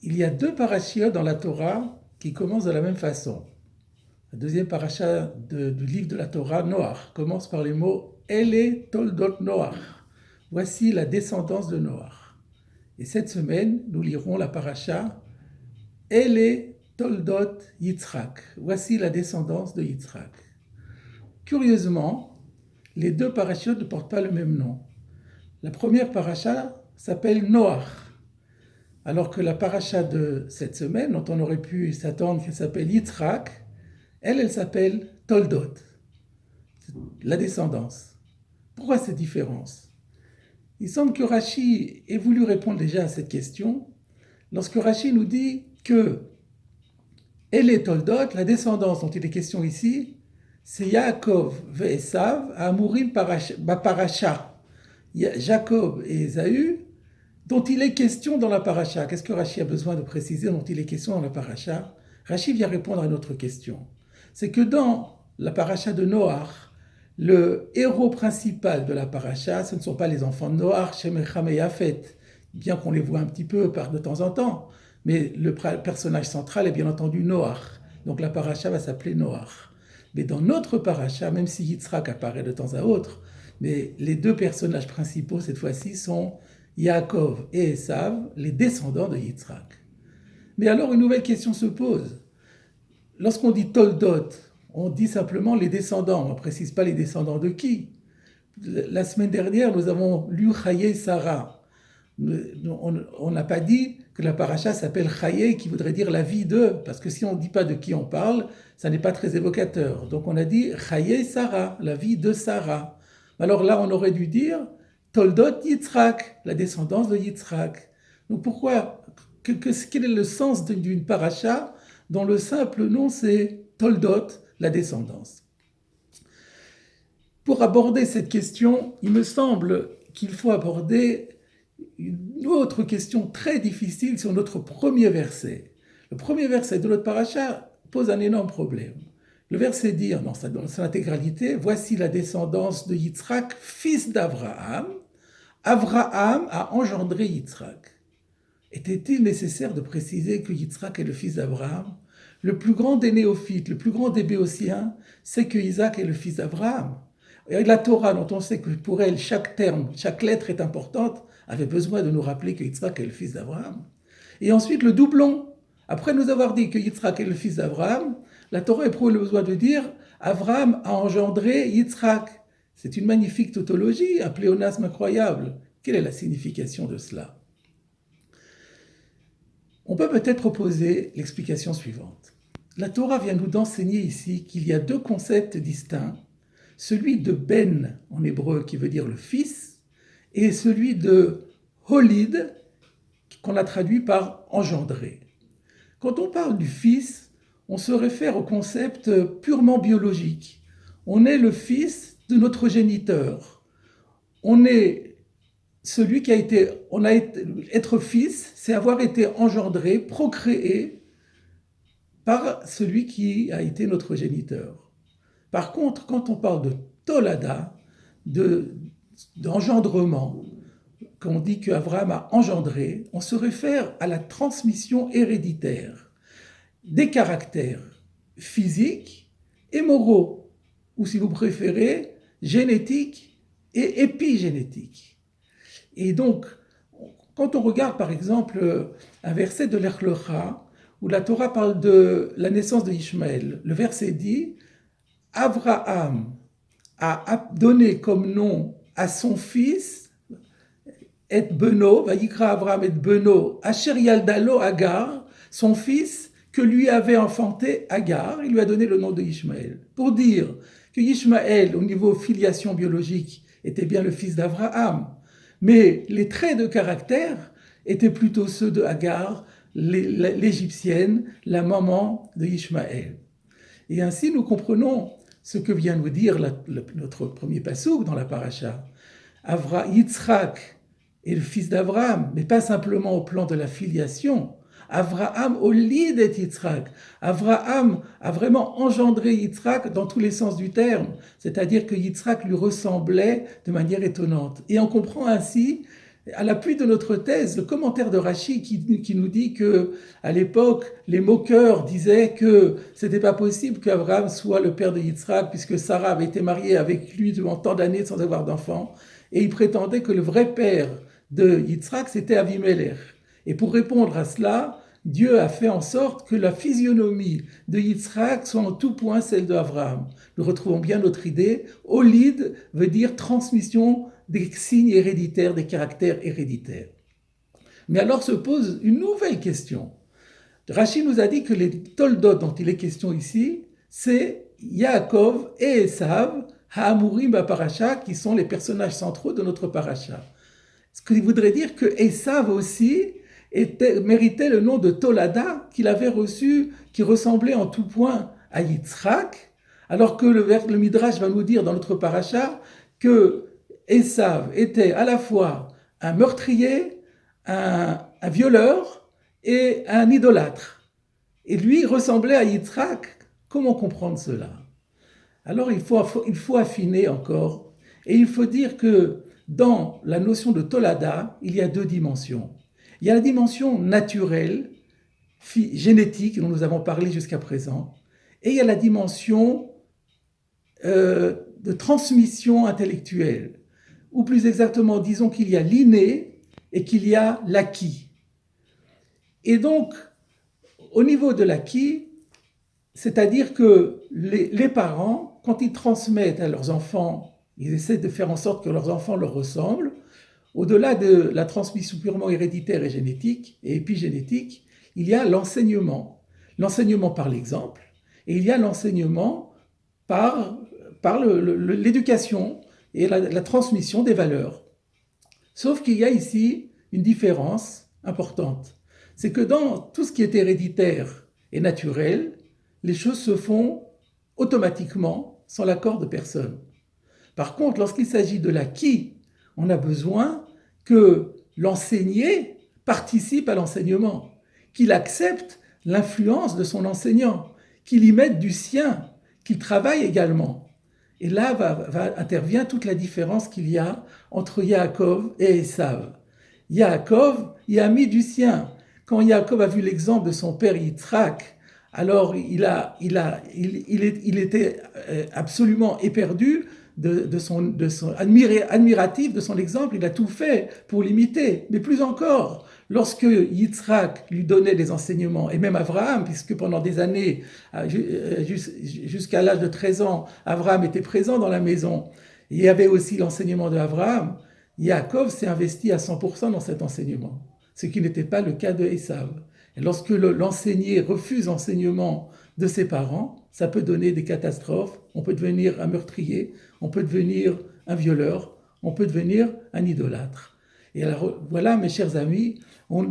Il y a deux parashiot dans la Torah qui commencent de la même façon. La deuxième parasha du livre de la Torah, Noach, commence par les mots Ele Toldot Noach. Voici la descendance de Noach. Et cette semaine, nous lirons la parasha Ele Toldot Yitzhak. Voici la descendance de Yitzhak. Curieusement, les deux parashiotes ne portent pas le même nom. La première parasha s'appelle Noach, alors que la parasha de cette semaine, dont on aurait pu s'attendre qu'elle s'appelle Yitzhak, elle s'appelle Toldot, la descendance. Pourquoi cette différence? Il semble que Rashi ait voulu répondre déjà à cette question lorsque Rashi nous dit que elle est Toldot, la descendance dont il est question ici, c'est Yaakov et Esav à Amurim Parasha. Jacob et Ésaü, dont il est question dans la parasha. Qu'est-ce que Rashi a besoin de préciser dont il est question dans la parasha? Rashi vient répondre à une autre question. C'est que dans la parasha de Noach, le héros principal de la parasha, ce ne sont pas les enfants de Noach, Shem, Ham et Yafet, bien qu'on les voit un petit peu de temps en temps, mais le personnage central est bien entendu Noach. Donc la parasha va s'appeler Noach. Mais dans notre parasha, même si Yitzhak apparaît de temps à autre, mais les deux personnages principaux cette fois-ci sont Yaakov et Esav, les descendants de Yitzhak. Mais alors une nouvelle question se pose. Lorsqu'on dit Toldot, on dit simplement les descendants, on ne précise pas les descendants de qui. La semaine dernière, nous avons lu Chaye Sarah. On n'a pas dit que la paracha s'appelle Chaye, qui voudrait dire la vie de, parce que si on ne dit pas de qui on parle, ça n'est pas très évocateur. Donc on a dit Chaye Sarah, la vie de Sarah. Alors là, on aurait dû dire Toldot Yitzhak, la descendance de Yitzhak. Donc pourquoi, quel est le sens d'une paracha dont le simple nom c'est Toldot, la descendance? Pour aborder cette question, il me semble qu'il faut aborder une autre question très difficile sur notre premier verset. Le premier verset de notre paracha pose un énorme problème. Le verset dit, dans son intégralité, voici la descendance de Yitzhak, fils d'Abraham. Abraham a engendré Yitzhak. Était-il nécessaire de préciser que Yitzhak est le fils d'Abraham? Le plus grand des néophytes, le plus grand des béotiens, c'est que Isaac est le fils d'Abraham. Et la Torah, dont on sait que pour elle, chaque terme, chaque lettre est importante, avait besoin de nous rappeler que Yitzhak est le fils d'Abraham. Et ensuite, le doublon. Après nous avoir dit que Yitzhak est le fils d'Abraham, la Torah éprouve le besoin de dire Abraham a engendré Yitzhak. C'est une magnifique tautologie, un pléonasme incroyable. Quelle est la signification de cela? On peut peut-être proposer l'explication suivante. La Torah vient nous d'enseigner ici qu'il y a deux concepts distincts, celui de ben en hébreu qui veut dire le fils, et celui de holid qu'on a traduit par engendrer. Quand on parle du fils, on se réfère au concept purement biologique. On est le fils de notre géniteur. On est celui qui a été, être fils, c'est avoir été engendré, procréé par celui qui a été notre géniteur. Par contre, quand on parle de tolada, d'engendrement, quand on dit qu'Abraham a engendré, on se réfère à la transmission héréditaire des caractères physiques et moraux, ou si vous préférez, génétiques et épigénétiques. Et donc, quand on regarde par exemple un verset de l'Ech Lecha, où la Torah parle de la naissance de Ishmaël, le verset dit « Abraham a donné comme nom à son fils et Beno, Vayikra Abraham et Beno, Asher Yaldalo Agar, son fils que lui avait enfanté Agar, il lui a donné le nom de Ishmaël. Pour dire que Ishmaël, au niveau filiation biologique, était bien le fils d'Abraham, mais les traits de caractère étaient plutôt ceux de Agar, l'égyptienne, la maman de Ishmaël. Et ainsi, nous comprenons ce que vient nous dire notre premier passouk dans la paracha. Yitzhak est le fils d'Abraham, mais pas simplement au plan de la filiation. Abraham olid et Yitzhak. Abraham a vraiment engendré Yitzhak dans tous les sens du terme, c'est-à-dire que Yitzhak lui ressemblait de manière étonnante. Et on comprend ainsi à l'appui de notre thèse, le commentaire de Rachi qui nous dit que à l'époque, les moqueurs disaient que c'était pas possible qu'Abraham soit le père de Yitzhak puisque Sarah avait été mariée avec lui durant tant d'années sans avoir d'enfant, et ils prétendaient que le vrai père de Yitzhak c'était Avimelech. Et pour répondre à cela, Dieu a fait en sorte que la physionomie de Yitzhak soit en tout point celle d'Abraham. Nous retrouvons bien notre idée. Olid veut dire transmission des signes héréditaires, des caractères héréditaires. Mais alors se pose une nouvelle question. Rashi nous a dit que les Toldot dont il est question ici, c'est Yaakov et Esav, Ha'amurim Ba'parasha, qui sont les personnages centraux de notre parasha. Ce qui voudrait dire que Esav aussi méritait le nom de Tolada qu'il avait reçu, qui ressemblait en tout point à Yitzhak, alors que le Midrash va nous dire dans notre parasha que Esav était à la fois un meurtrier, un violeur et un idolâtre. Et lui ressemblait à Yitzhak. Comment comprendre cela? Alors il faut affiner encore, et il faut dire que dans la notion de Tolada, il y a deux dimensions. Il y a la dimension naturelle, génétique, dont nous avons parlé jusqu'à présent, et il y a la dimension de transmission intellectuelle, ou plus exactement, disons qu'il y a l'inné et qu'il y a l'acquis. Et donc, au niveau de l'acquis, c'est-à-dire que les parents, quand ils transmettent à leurs enfants, ils essaient de faire en sorte que leurs enfants leur ressemblent. Au-delà de la transmission purement héréditaire et génétique et épigénétique, il y a l'enseignement. L'enseignement par l'exemple, et il y a l'enseignement par l'éducation et la transmission des valeurs. Sauf qu'il y a ici une différence importante. C'est que dans tout ce qui est héréditaire et naturel, les choses se font automatiquement sans l'accord de personne. Par contre, lorsqu'il s'agit de l'acquis, on a besoin que l'enseigné participe à l'enseignement, qu'il accepte l'influence de son enseignant, qu'il y mette du sien, qu'il travaille également. Et là intervient toute la différence qu'il y a entre Yaakov et Esav. Yaakov y a mis du sien. Quand Yaakov a vu l'exemple de son père Yitzhak, alors il était absolument éperdu admiratif de son exemple, il a tout fait pour l'imiter. Mais plus encore, lorsque Yitzhak lui donnait des enseignements, et même Abraham, puisque pendant des années, jusqu'à l'âge de 13 ans, Abraham était présent dans la maison, il y avait aussi l'enseignement d'Abraham, Yaakov s'est investi à 100% dans cet enseignement, ce qui n'était pas le cas de Esav. Et lorsque l'enseigné refuse l'enseignement de ses parents, ça peut donner des catastrophes. On peut devenir un meurtrier, on peut devenir un violeur, on peut devenir un idolâtre. Et alors voilà, mes chers amis,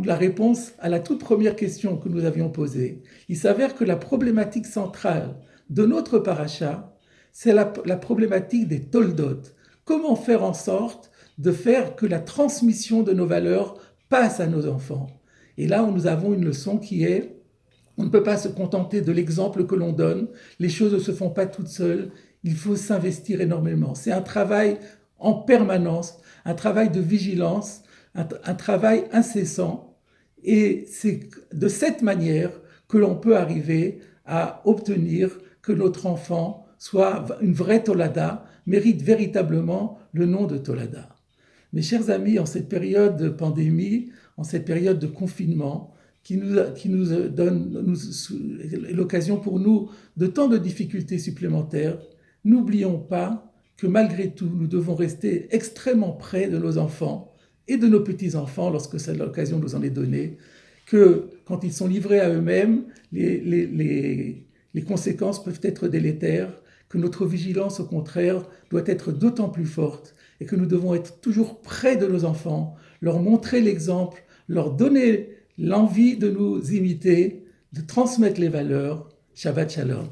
la réponse à la toute première question que nous avions posée. Il s'avère que la problématique centrale de notre paracha, c'est la problématique des toldot. Comment faire en sorte de faire que la transmission de nos valeurs passe à nos enfants? Et là, nous avons une leçon qui est: on ne peut pas se contenter de l'exemple que l'on donne. Les choses ne se font pas toutes seules. Il faut s'investir énormément. C'est un travail en permanence, un travail de vigilance, un travail incessant. Et c'est de cette manière que l'on peut arriver à obtenir que notre enfant soit une vraie Tolada, mérite véritablement le nom de Tolada. Mes chers amis, en cette période de pandémie, en cette période de confinement, qui nous donne l'occasion pour nous de tant de difficultés supplémentaires, n'oublions pas que malgré tout, nous devons rester extrêmement près de nos enfants et de nos petits-enfants lorsque l'occasion nous en est donnée, que quand ils sont livrés à eux-mêmes, les conséquences peuvent être délétères, que notre vigilance, au contraire, doit être d'autant plus forte et que nous devons être toujours près de nos enfants, leur montrer l'exemple, leur donner l'envie de nous imiter, de transmettre les valeurs. Shabbat Shalom.